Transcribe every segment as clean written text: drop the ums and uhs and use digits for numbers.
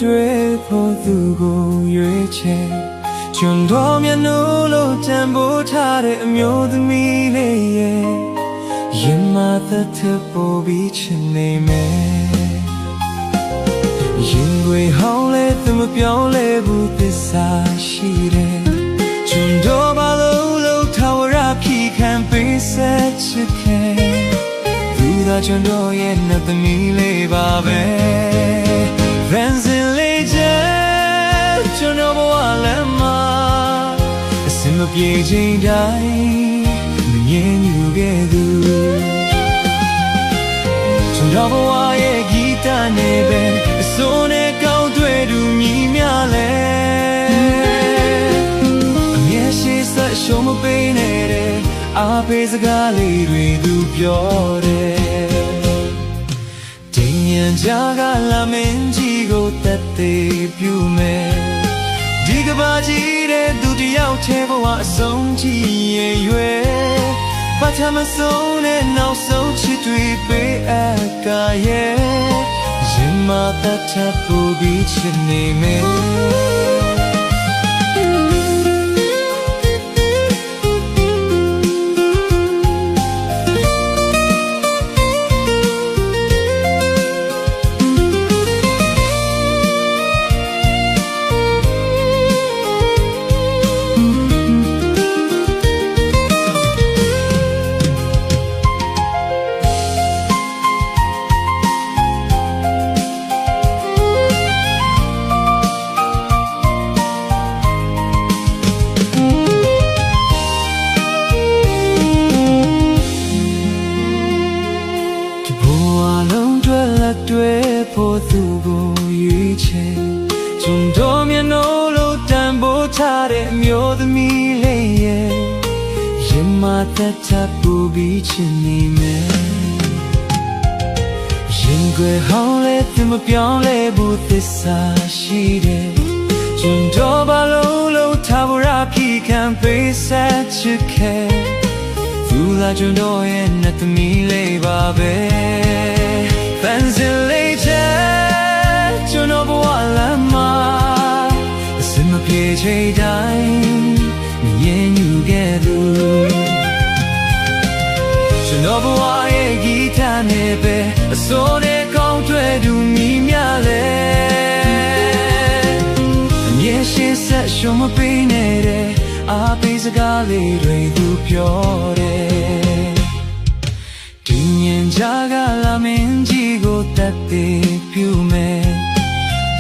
တွေ့ဖို့သူကိုရွေးချယ်ကျွန်တော်မျက်နှာလို့တန်ဖိုးထားတဲ့အမျိုးသမီးလေးရဲ့ရင်မသက်ထပေါ်ပြီးချင်နေမယ်ရင်ွေဟောင်းလဲသူမပြောင်းလဲဘူးသစ္စာရှိတယ်ကျွန်တော်ဘာလို့ထာဝရဖြစ်ခံပေးဆက်ချစ်ခဲ့သူသာကျွန်တော်ရဲ့နှသမီးလေးပါပဲဗန်စင်လေးချက်ကျွန်တော်ဘဝလမ်းမှာအစင်မပြေချိန်တိုင်းမငြင်းယူခဲ့သူကျွန်တော်ဘဝရဲ့ဂီတနဲ့ပဲအစိုးနဲ့ကောင်းတွေ့သူညီမြလဲအမြဲရှိဆက်ရှုံးမပေးနဲ့အားပေးစကားလေးတွေသူပြောတယ်တင်ရင်ကြားကလာမင်းကြီးကိုတက်သေးပြူမယ်ဒီကဘာကြီးတဲ့သူတယောက်ထဲဘဝအဆုံးကြီးရဲ့ရွယ်ဘာချမဆုံးနဲ့နောက်ဆုံးချစ်တွေပေးအပ်ကရဲ့ရင်မသက်ထပ်ပူပြီးချစ်နေမယ်တွေ့ဖို့သူကိုရွေးချယ်ကျွန်တော်မျက်နှာလို့တန်ဖိုးထားတဲ့အမျိုးသမီးလေးရဲ့ရင်မသက်ထပ်ပူပြီးချင်နေမယ်ရင်ွယ်ဟောင်းလဲသူမပြောင်းလဲဘူးသစ္စာရှိတယ်ကျွန်တော်ဘာလို့ထာဝရဖြစ်ခံပေးဆက်ချစ်ခဲ့သူလာကျွန်တော်ရဲ့နှသမီးလေးပါပဲဖန်စင်လေးချက်ကျွန်တော်ဘဝလမ်းမှာအစင်မပြေချိန်တိုင်းမငြင်းယူခဲ့သူကျွန်တော်ဘဝရဲ့ဂီတနဲ့ပဲအစိုးနဲ့ကောင်းတွေ့သူမိများလဲအမြဲရှိဆက်ရှုံးမပေးနဲ့အားပေးစကားလေးတွေသူပြောတယ်ကြားကလာမင်းကြီးကိုတက်သေးပြူမယ်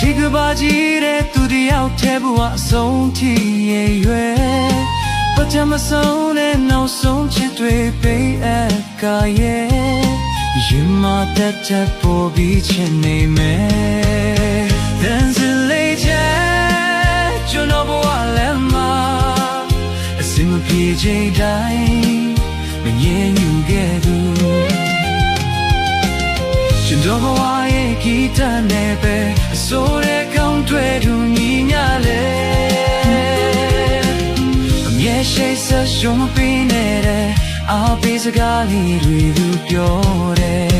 ဒီကဘာကြီးတဲ့သူတယောက်ထဲဘဝအဆုံးထိရဲ့ရွယ်ဘာချမဆုံးနဲ့နောက်ဆုံးချစ်တွေပေးအပ်ကရဲ့ရင်မတက်တက်ပေါ်ပြီးချင်နေမယ်ဒန်စလေးချဲကျွန်တော်ဘဝလမ်းမှာအစင်မပြေချိန်တိုင်းမငြင်းယူခဲ့သူကျွန်တော်ဘဝရဲ့ဂီတနဲ့ပဲအစိုးရကောင်းတွေ့သူညီညာလဲအမြဲရှိဆက်ရှုံးမပေးနဲ့အားပေးစကားလေးတွေသူပြောတယ်